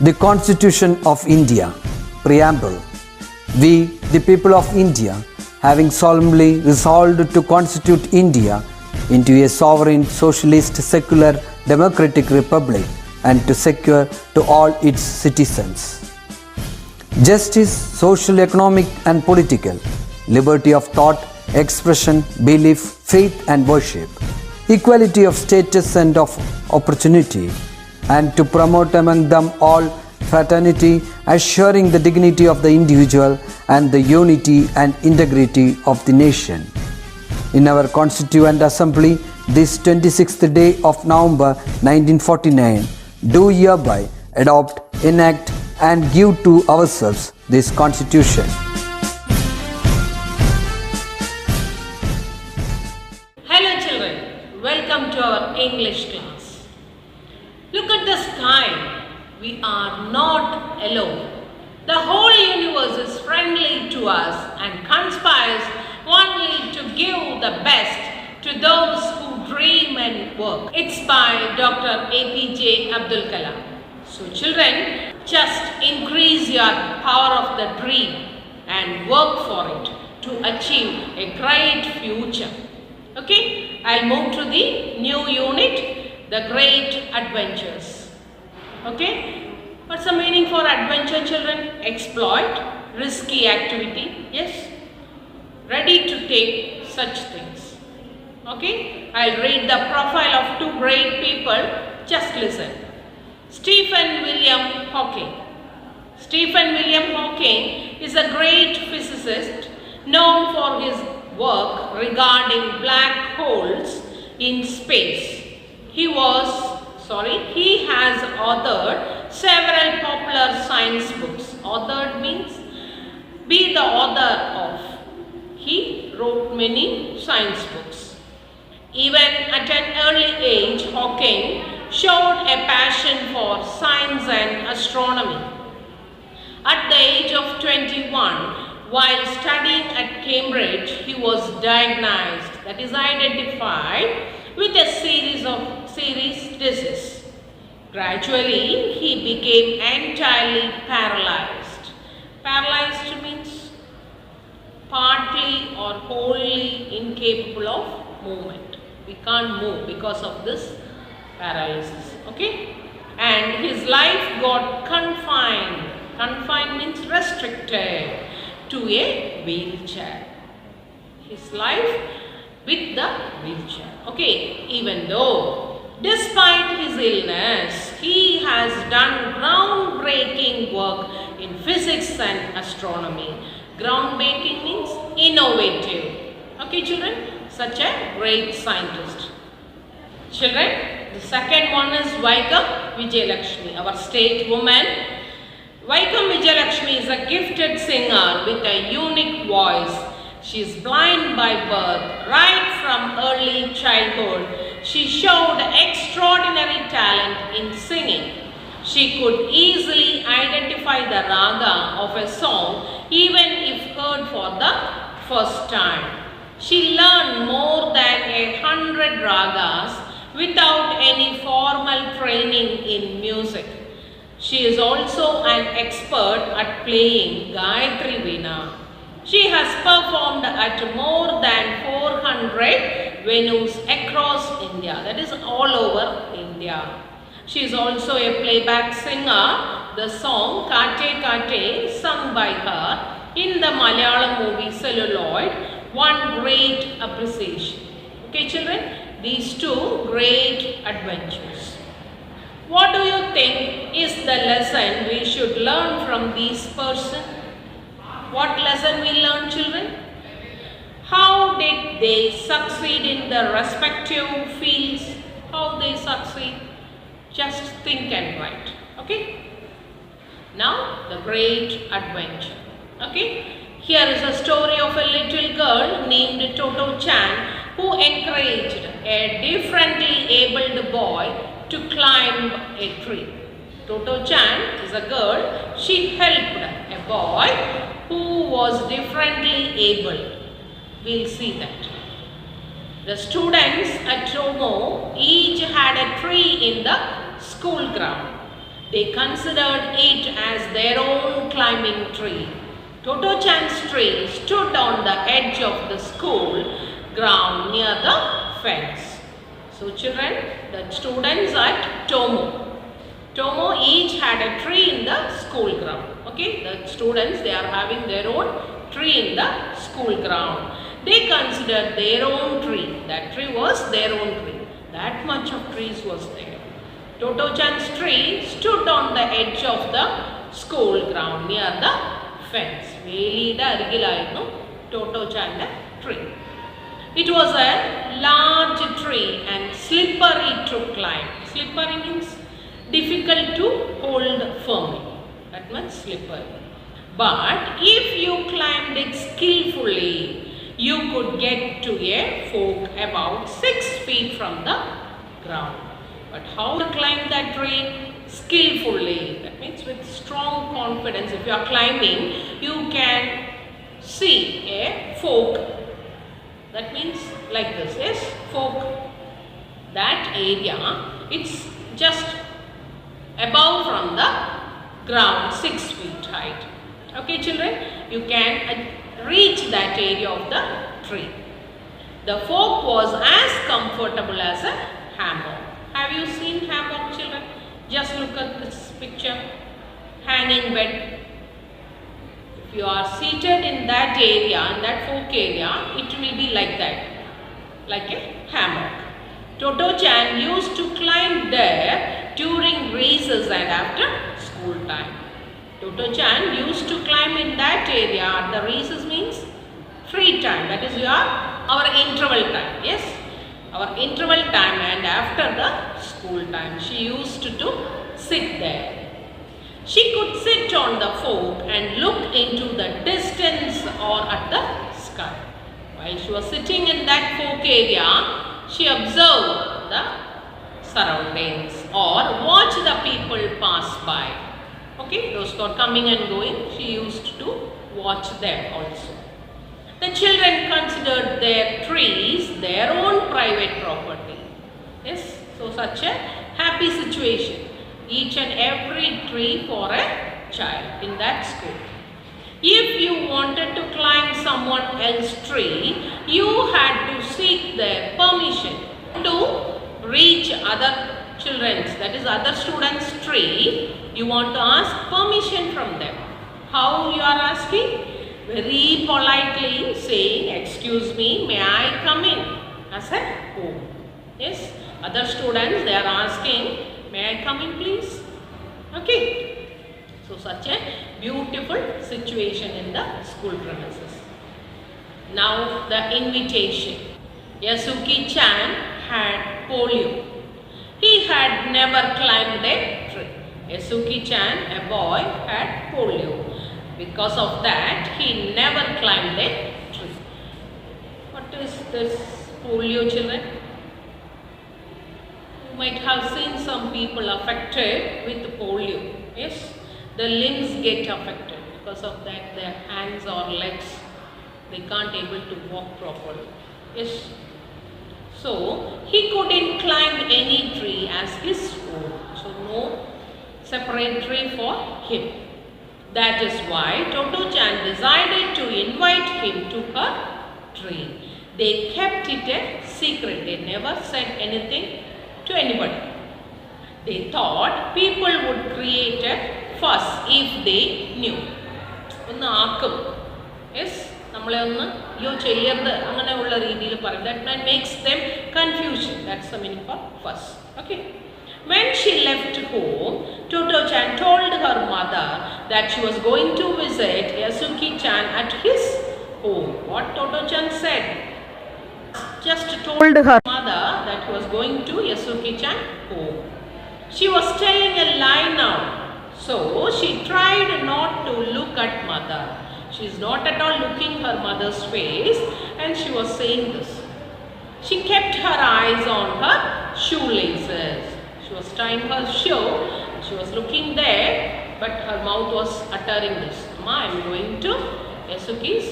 The Constitution of India, Preamble. We, the people of India, having solemnly resolved to constitute India into a sovereign, socialist, secular, democratic republic and to secure to all its citizens justice, social, economic and political, liberty of thought, expression, belief, faith and worship, equality of status and of opportunity, and to promote among them all fraternity, assuring the dignity of the individual and the unity and integrity of the nation. In our Constituent Assembly, this 26th day of November 1949, do hereby adopt, enact and give to ourselves this Constitution. Hello children, welcome to our English class. Look at the sky. We are not alone. The whole universe is friendly to us and conspires only to give the best to those who dream and work. It's by Dr. APJ Abdul Kalam. So children, just increase your power of the dream and work for it to achieve a great future. Okay, I'll move to the new unit, the great adventures. Okay, what's the meaning for adventure, children? Exploit, risky activity, yes, ready to take such things. Okay, I'll read the profile of two great people, just listen. Stephen William Hawking. Stephen William Hawking is a great physicist known for his work regarding black holes in space. He has authored several popular science books. Authored means be the author of. He wrote many science books. Even at an early age, Hawking showed a passion for science and astronomy. At the age of 21, while studying at Cambridge, he was diagnosed, that is identified, with a serious disease. Gradually, he became entirely paralyzed. Paralyzed means partly or wholly incapable of movement. We can't move because of this paralysis. Okay? And his life got confined. Confined means restricted to a wheelchair. His life with the wheelchair. Okay, even though despite his illness, he has done groundbreaking work in physics and astronomy. Groundbreaking means innovative. Okay, children, such a great scientist. Children, the second one is Vaikam Vijayalakshmi, our state woman. Vaikam Vijayalakshmi is a gifted singer with a unique voice. She is blind by birth. Right from early childhood, she showed extraordinary talent in singing. She could easily identify the raga of a song even if heard for the first time. She learned more than 100 ragas without any formal training in music. She is also an expert at playing Gayatri Veena. She has performed at more than 400 venues across India, that is all over India. She is also a playback singer. The song Kate Kate, sung by her in the Malayalam movie Celluloid, won great appreciation. Okay children, these two great adventures. What do you think is the lesson we should learn from these persons? What lesson we learn, children? How did they succeed in their respective fields? How they succeed? Just think and write. Okay? Now, the great adventure. Okay? Here is a story of a little girl named Toto Chan who encouraged a differently abled boy to climb a tree. Toto Chan is a girl. She helped a boy who was differently able. We'll see that. The students at Tomo each had a tree in the school ground. They considered it as their own climbing tree. Toto-chan's tree stood on the edge of the school ground near the fence. So children, the students at Tomo each had a tree in the school ground. Okay, the students, they are having their own tree in the school ground. They considered their own tree. That tree was their own tree. That much of trees was there. Toto-chan's tree stood on the edge of the school ground near the fence. വേലിയുടെ അരികിലായിരുന്നു ടോട്ടോ-ചാൻ്റെ tree. It was a large tree and slippery to climb. Slippery means difficult to hold firmly. That means slippery. But if you climbed it skillfully, you could get to a fork about 6 feet from the ground. But how to climb that tree? Skillfully. That means with strong confidence. If you are climbing, you can see a fork. That means like this. Yes, fork. That area, it's just above from the ground, 6 feet height. Okay, children, you can reach that area of the tree. The fork was as comfortable as a hammock. Have you seen hammock, children? Just look at this picture. Hanging bed. If you are seated in that area, in that fork area, it will be like that, like a hammock. Toto-chan used to climb there during recess and after school time. Toto-chan used to climb in that area. The recess means free time. That is our interval time. Yes, our interval time and after the school time. She used to sit there. She could sit on the fork and look into the distance or at the sky. While she was sitting in that fork area, she observed the surroundings or watched the people pass by. Okay, those who are coming and going, she used to watch them also. The children considered their trees their own private property. Yes, so such a happy situation. Each and every tree for a child in that school. If you wanted to climb someone else's tree, you had to seek their permission to reach other children's, that is other students' tree. You want to ask permission from them. How you are asking? Very politely saying, "Excuse me, may I come in?" As a home. Yes, other students, they are asking, "May I come in, please?" Okay. So such a beautiful situation in the school premises. Now the invitation. Yasuki-chan had polio. He had never climbed a tree. Yasuki-chan, a boy, had polio. Because of that, he never climbed a tree. What is this polio, children? You might have seen some people affected with polio. Yes, the limbs get affected. Because of that, their hands or legs, they can't able to walk properly. Yes. So he couldn't climb any tree as his own. So no separate tree for him. That is why Toto-chan decided to invite him to her tree. They kept it a secret. They never said anything to anybody. They thought people would create a fuss if they knew. ഒന്ന് ആക്കും. Yes, നമ്മളെ ഒന്ന് അയ്യോ ചെയ്യരുത് അങ്ങനെയുള്ള രീതിയിൽ പറയും. That makes them confusion. That's the meaning for fuss. Okay. When she left home, Toto-chan told her mother that she was going to visit Yasuki-chan at his home. What Toto-chan said? Just told her mother that he was going to Yasuki-chan home. She was telling a lie now. So she tried not to look at mother. She is not at all looking her mother's face, and she was saying this. She kept her eyes on her shoelaces. She was tying her shoe. She was looking there, but her mouth was uttering this. "Amma, I am going to Yasuki's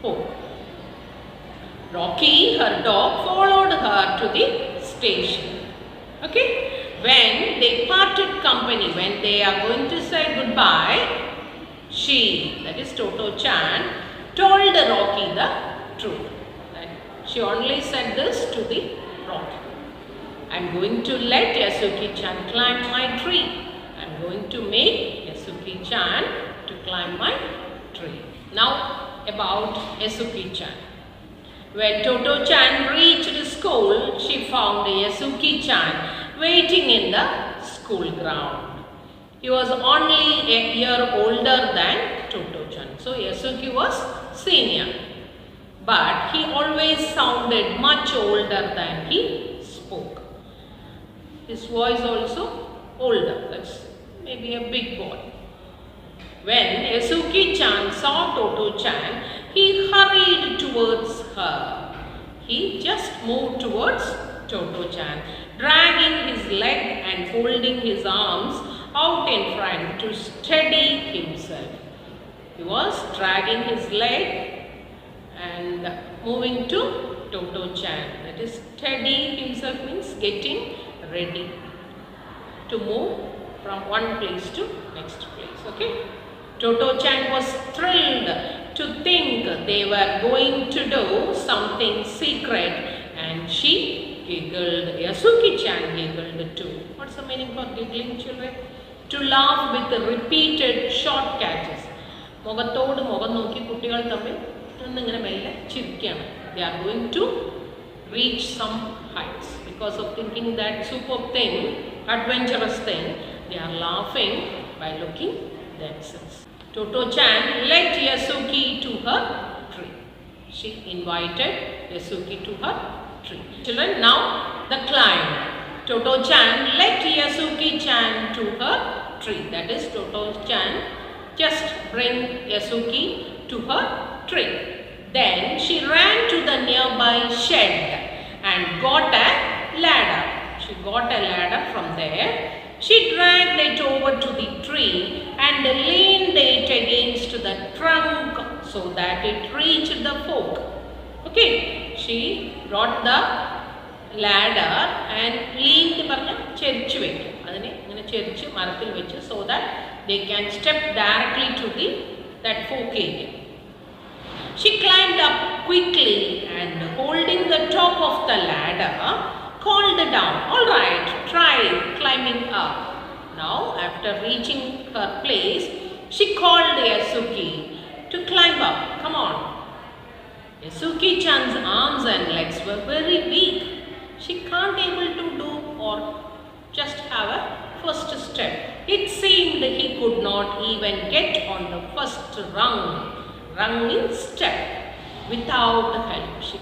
home." Rocky, her dog, followed her to the station. Okay. when they parted company, when they are going to say goodbye, she, that is Toto-chan, told Rocky the truth. She only said this to the Rocky. I am going to let Yasuki-chan climb my tree. I am going to make Yasuki-chan to climb my tree. Now about Yasuki-chan. When Toto-chan reached school, she found Yasuki-chan waiting in the school ground. He was only a year older than Toto-chan. So Yasuki was senior. But he always sounded much older than he spoke. His voice also older. That's maybe a big boy. When Yasuki-chan saw Toto-chan, he hurried towards her. He just moved towards Toto-chan, dragging his leg and holding his arms out in front to steady himself. He was dragging his leg and moving to Toto-chan. That is, steady himself means getting ready to move from one place to next place. Okay? Toto-chan was thrilled to think they were going to do something secret, and she giggled. Yasuki-chan giggled too. What's the meaning for giggling, children? To laugh with the repeated short catches. മുഖത്തോട് മുഖം നോക്കി കുട്ടികൾ തമ്മിൽ ഒന്നിങ്ങനെ മെല്ലെ ചിരിക്കുകയാണ്. They are going to reach some heights. Because of thinking that superb thing, adventurous thing, they are laughing by looking themselves. Toto-chan led Yasuki to her tree. She invited Yasuki to her tree. Children, now the climb. Toto-chan led Yasuki-chan to her tree. That is, Toto-chan just bring Yasuki to her tree. Then she ran to the nearby shed and got a ladder. She got a ladder from there. She dragged it over to the tree and leaned it against the trunk so that it reached the fork. Okay, she brought the ladder and leaned cherichu vekkum adine ingane cherichu marathil vechu so that they can step directly to that fork area. She climbed up quickly and holding the top of the ladder called down, "All right, try climbing up." Now, after reaching her place, she called Yasuki to climb up. Come on. Yasuki-chan's arms and legs were very weak. She can't able to do or just have a first step. It seemed he could not even get on the first rung. Rung means step. Without help. She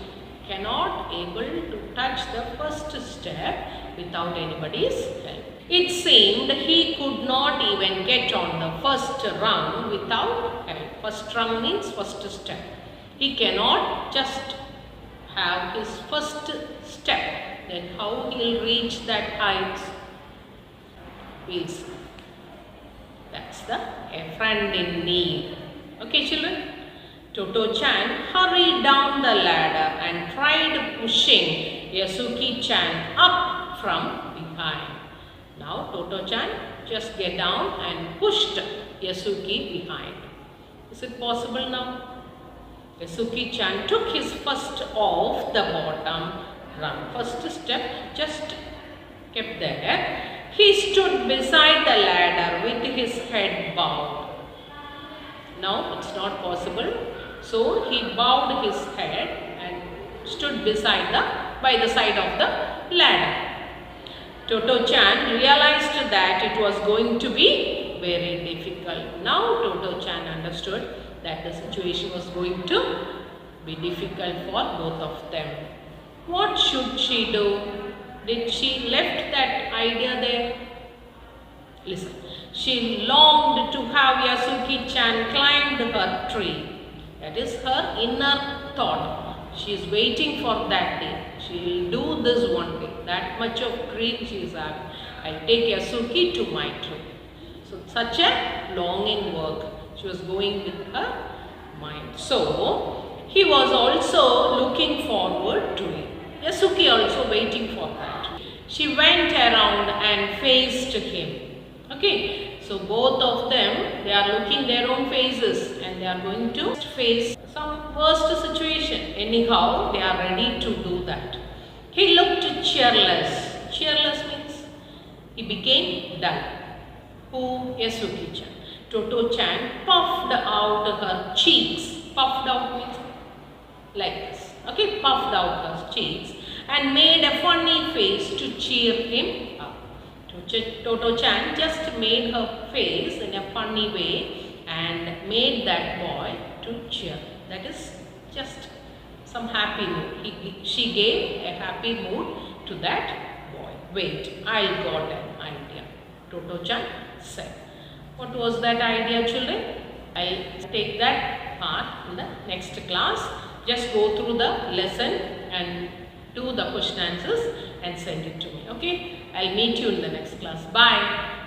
cannot able to touch the first step without anybody's help. It seemed he could not even get on the first rung without help. First rung means first step. He cannot just have his first step. Then how he will reach that height? We'll see. That's a friend in need. Okay, children? Toto-chan hurried down the ladder and tried pushing Yasuki-chan up from behind. Now Toto-chan just get down and pushed Yasuki behind. Is it possible now? Yasuki-chan took his first off the bottom rung. First step just kept there. He stood beside the ladder with his head bowed. Now it's not possible. So he bowed his head and stood by the side of the ladder. Toto-chan realized that it was going to be very difficult. Now Toto-chan understood that the situation was going to be difficult for both of them. What should she do? Did she left that idea there? Listen. She longed to have Yasuki-chan climb her tree. That is her inner thought. She is waiting for that day. She will do this one day. That much of greed she is having. I'll take Yasuki to my tree. So such a longing work she was going with her mind. So he was also looking forward to it. Yasuki also waiting for that. She went around and faced him. Okay, so both of them, they are looking their own faces and they are going to face some worst situation. Anyhow, they are ready to do that. He looked cheerless. Cheerless means he became dull. Who? Yasuki-chan. Toto-chan puffed out her cheeks. Puffed out means like this. Okay, puffed out her cheeks and made a funny face to cheer him up. Toto-chan just made her face in a funny way and made that boy to cheer. That is just some happy mood. She gave a happy mood to that boy. Wait, I got an idea, Toto-chan said. What was that idea, children? I'll take that part in the next class. Just go through the lesson and do the question answers and send it to me. Okay? I'll meet you in the next class. Bye.